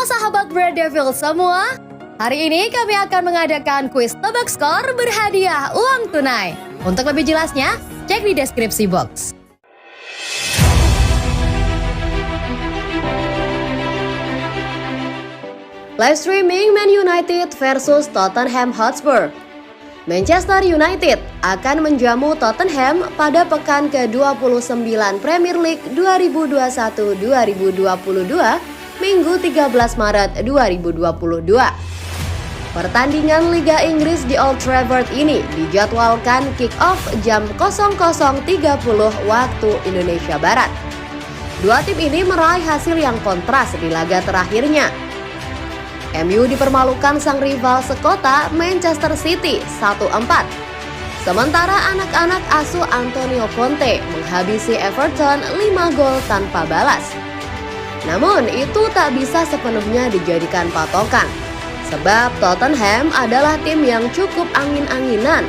sahabat Red Devil semua, hari ini kami akan mengadakan kuis tebak skor berhadiah uang tunai. Untuk lebih jelasnya, cek di deskripsi box. Live streaming Man United versus Tottenham Hotspur. Manchester United akan menjamu Tottenham pada pekan ke-29 Premier League 2021-2022 Minggu 13 Maret 2022. Pertandingan Liga Inggris di Old Trafford ini dijadwalkan kick-off jam 00.30 waktu Indonesia Barat. Dua tim ini meraih hasil yang kontras di laga terakhirnya. MU dipermalukan sang rival sekota Manchester City 1-4. Sementara anak-anak asuh Antonio Conte menghabisi Everton 5 gol tanpa balas. Namun itu tak bisa sepenuhnya dijadikan patokan, sebab Tottenham adalah tim yang cukup angin-anginan.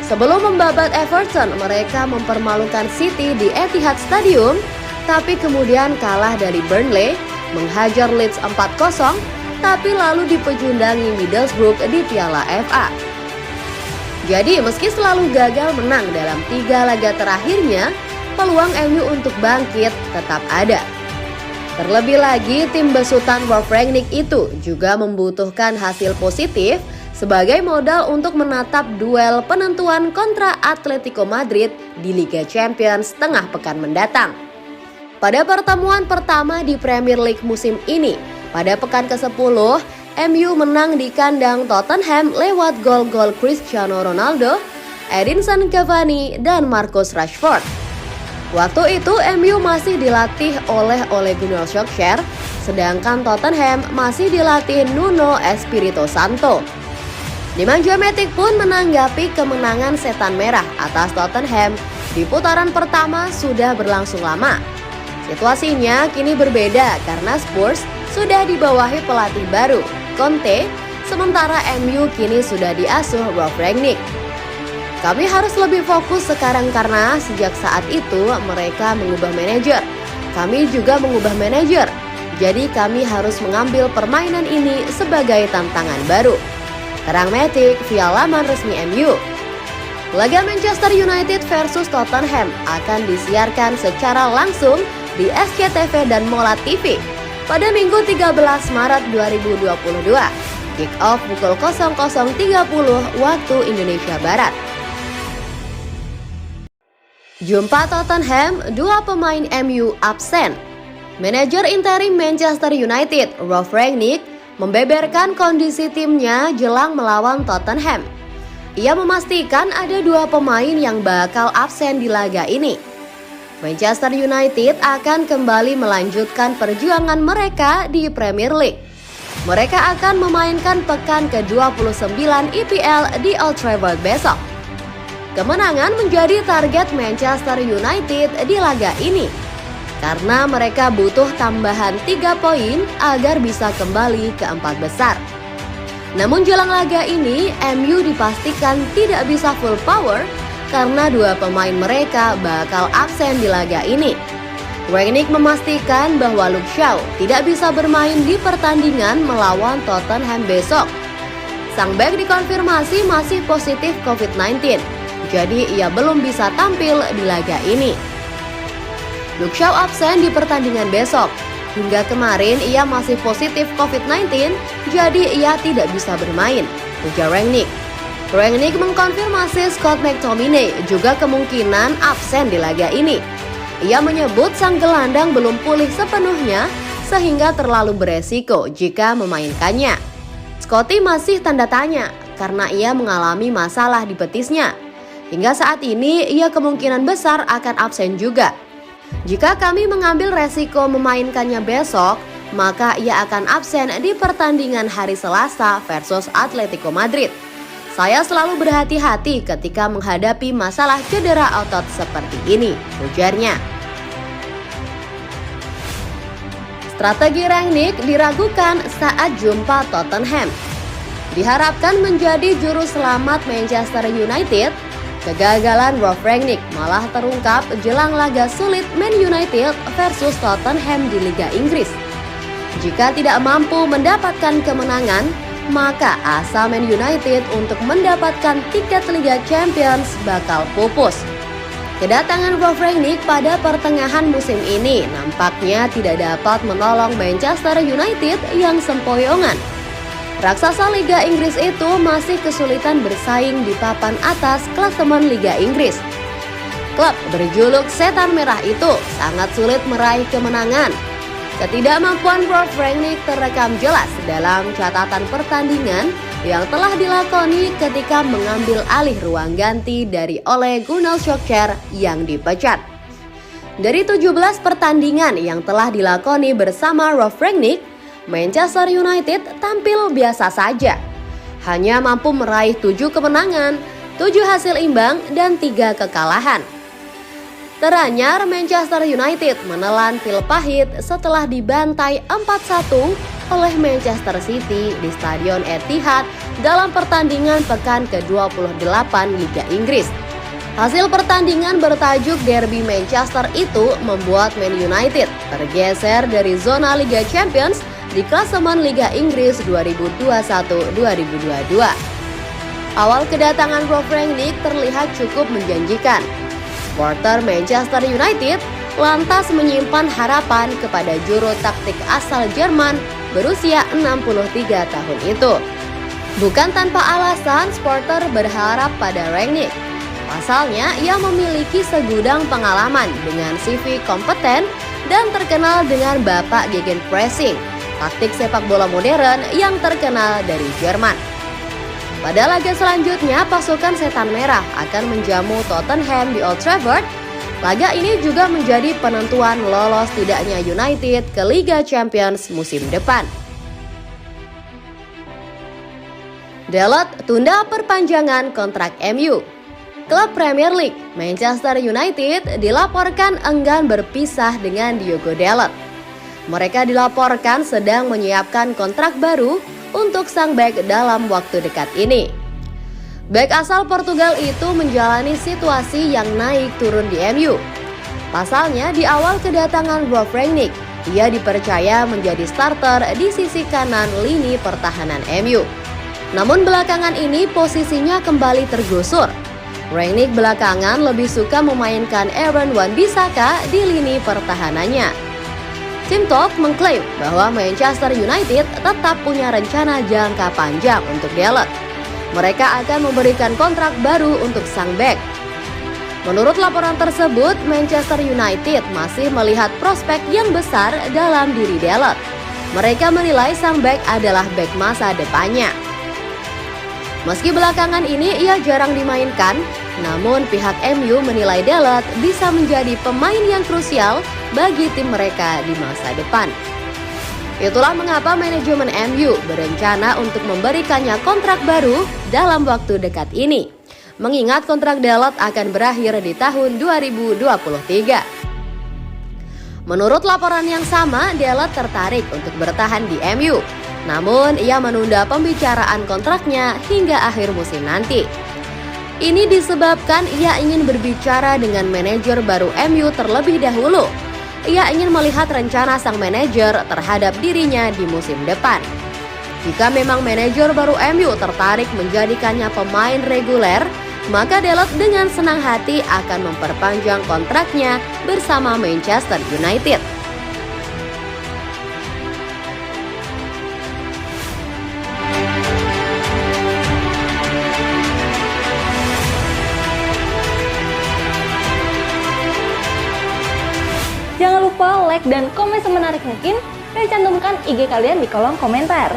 Sebelum membabat Everton, mereka mempermalukan City di Etihad Stadium, tapi kemudian kalah dari Burnley, menghajar Leeds 4-0, tapi lalu dipecundangi Middlesbrough di Piala FA. Jadi meski selalu gagal menang dalam 3 laga terakhirnya, peluang MU untuk bangkit tetap ada. Terlebih lagi, tim besutan Ralf Rangnick itu juga membutuhkan hasil positif sebagai modal untuk menatap duel penentuan kontra Atletico Madrid di Liga Champions tengah pekan mendatang. Pada pertemuan pertama di Premier League musim ini, pada pekan ke-10, MU menang di kandang Tottenham lewat gol-gol Cristiano Ronaldo, Edinson Cavani, dan Marcus Rashford. Waktu itu MU masih dilatih oleh Ole Gunnar Solskjaer, sedangkan Tottenham masih dilatih Nuno Espirito Santo. Nemanja Matic pun menanggapi kemenangan setan merah atas Tottenham di putaran pertama sudah berlangsung lama. Situasinya kini berbeda karena Spurs sudah dibawahi pelatih baru, Conte, sementara MU kini sudah diasuh Ralf Rangnick. Kami harus lebih fokus sekarang karena sejak saat itu mereka mengubah manajer. Kami juga mengubah manajer. Jadi kami harus mengambil permainan ini sebagai tantangan baru. Terang Matic via laman resmi MU. Laga Manchester United versus Tottenham akan disiarkan secara langsung di SCTV dan Mola TV pada Minggu 13 Maret 2022. Kick off pukul 00.30 waktu Indonesia Barat. Jumpa Tottenham, 2 pemain MU absen. Manajer interim Manchester United, Ralf Rangnick, membeberkan kondisi timnya jelang melawan Tottenham. Ia memastikan ada 2 pemain yang bakal absen di laga ini. Manchester United akan kembali melanjutkan perjuangan mereka di Premier League. Mereka akan memainkan pekan ke-29 EPL di Old Trafford besok. Kemenangan menjadi target Manchester United di laga ini karena mereka butuh tambahan 3 poin agar bisa kembali ke 4 besar. Namun jelang laga ini, MU dipastikan tidak bisa full power karena 2 pemain mereka bakal absen di laga ini. Rangnick memastikan bahwa Luke Shaw tidak bisa bermain di pertandingan melawan Tottenham besok. Sang bek dikonfirmasi masih positif COVID-19. Jadi ia belum bisa tampil di laga ini. Luke Shaw absen di pertandingan besok. Hingga kemarin ia masih positif COVID-19, jadi ia tidak bisa bermain, ujar Rangnick. Rangnick mengkonfirmasi Scott McTominay juga kemungkinan absen di laga ini. Ia menyebut sang gelandang belum pulih sepenuhnya sehingga terlalu beresiko jika memainkannya. Scotty masih tanda tanya karena ia mengalami masalah di betisnya. Hingga saat ini, ia kemungkinan besar akan absen juga. Jika kami mengambil resiko memainkannya besok, maka ia akan absen di pertandingan hari Selasa versus Atletico Madrid. Saya selalu berhati-hati ketika menghadapi masalah cedera otot seperti ini, ujarnya. Strategi Rangnick diragukan saat jumpa Tottenham. Diharapkan menjadi juru selamat Manchester United. Kegagalan Ralf Rangnick malah terungkap jelang laga sulit Man United versus Tottenham di Liga Inggris. Jika tidak mampu mendapatkan kemenangan, maka asa Man United untuk mendapatkan tiket Liga Champions bakal pupus. Kedatangan Ralf Rangnick pada pertengahan musim ini nampaknya tidak dapat menolong Manchester United yang sempoyongan. Raksasa Liga Inggris itu masih kesulitan bersaing di papan atas klasemen Liga Inggris. Klub berjuluk Setan Merah itu sangat sulit meraih kemenangan. Ketidakmampuan Ralf Rangnick terekam jelas dalam catatan pertandingan yang telah dilakoni ketika mengambil alih ruang ganti dari Ole Gunnar Solskjaer yang dipecat. Dari 17 pertandingan yang telah dilakoni bersama Ralf Rangnick, Manchester United tampil biasa saja. Hanya mampu meraih 7 kemenangan, 7 hasil imbang, dan 3 kekalahan. Teranyar Manchester United menelan pil pahit setelah dibantai 4-1 oleh Manchester City di Stadion Etihad dalam pertandingan pekan ke-28 Liga Inggris. Hasil pertandingan bertajuk Derby Manchester itu membuat Man United tergeser dari zona Liga Champions di klasemen Liga Inggris 2021-2022. Awal kedatangan Ralf Rangnick terlihat cukup menjanjikan. Supporter Manchester United lantas menyimpan harapan kepada juru taktik asal Jerman berusia 63 tahun itu. Bukan tanpa alasan supporter berharap pada Rangnick. Pasalnya ia memiliki segudang pengalaman dengan CV kompeten dan terkenal dengan bapak gegenpressing, taktik sepak bola modern yang terkenal dari Jerman. Pada laga selanjutnya, pasukan Setan Merah akan menjamu Tottenham di Old Trafford. Laga ini juga menjadi penentuan lolos tidaknya United ke Liga Champions musim depan. Dalot tunda perpanjangan kontrak MU. Klub Premier League Manchester United dilaporkan enggan berpisah dengan Diogo Dalot. Mereka dilaporkan sedang menyiapkan kontrak baru untuk sang bek dalam waktu dekat ini. Bek asal Portugal itu menjalani situasi yang naik turun di MU. Pasalnya di awal kedatangan Ralf Rangnick, ia dipercaya menjadi starter di sisi kanan lini pertahanan MU. Namun belakangan ini posisinya kembali tergusur. Rangnick belakangan lebih suka memainkan Aaron Wan-Bissaka di lini pertahanannya. Tim Talk mengklaim bahwa Manchester United tetap punya rencana jangka panjang untuk Dalot. Mereka akan memberikan kontrak baru untuk sang bek. Menurut laporan tersebut, Manchester United masih melihat prospek yang besar dalam diri Dalot. Mereka menilai sang bek adalah bek masa depannya. Meski belakangan ini ia jarang dimainkan, namun pihak MU menilai Dalot bisa menjadi pemain yang krusial bagi tim mereka di masa depan. Itulah mengapa manajemen MU berencana untuk memberikannya kontrak baru dalam waktu dekat ini, mengingat kontrak Dalot akan berakhir di tahun 2023. Menurut laporan yang sama, Dalot tertarik untuk bertahan di MU. Namun, ia menunda pembicaraan kontraknya hingga akhir musim nanti. Ini disebabkan ia ingin berbicara dengan manajer baru MU terlebih dahulu. Ia ingin melihat rencana sang manajer terhadap dirinya di musim depan. Jika memang manajer baru MU tertarik menjadikannya pemain reguler, maka Dalot dengan senang hati akan memperpanjang kontraknya bersama Manchester United. Jangan lupa like dan komen semenarik mungkin dan cantumkan IG kalian di kolom komentar.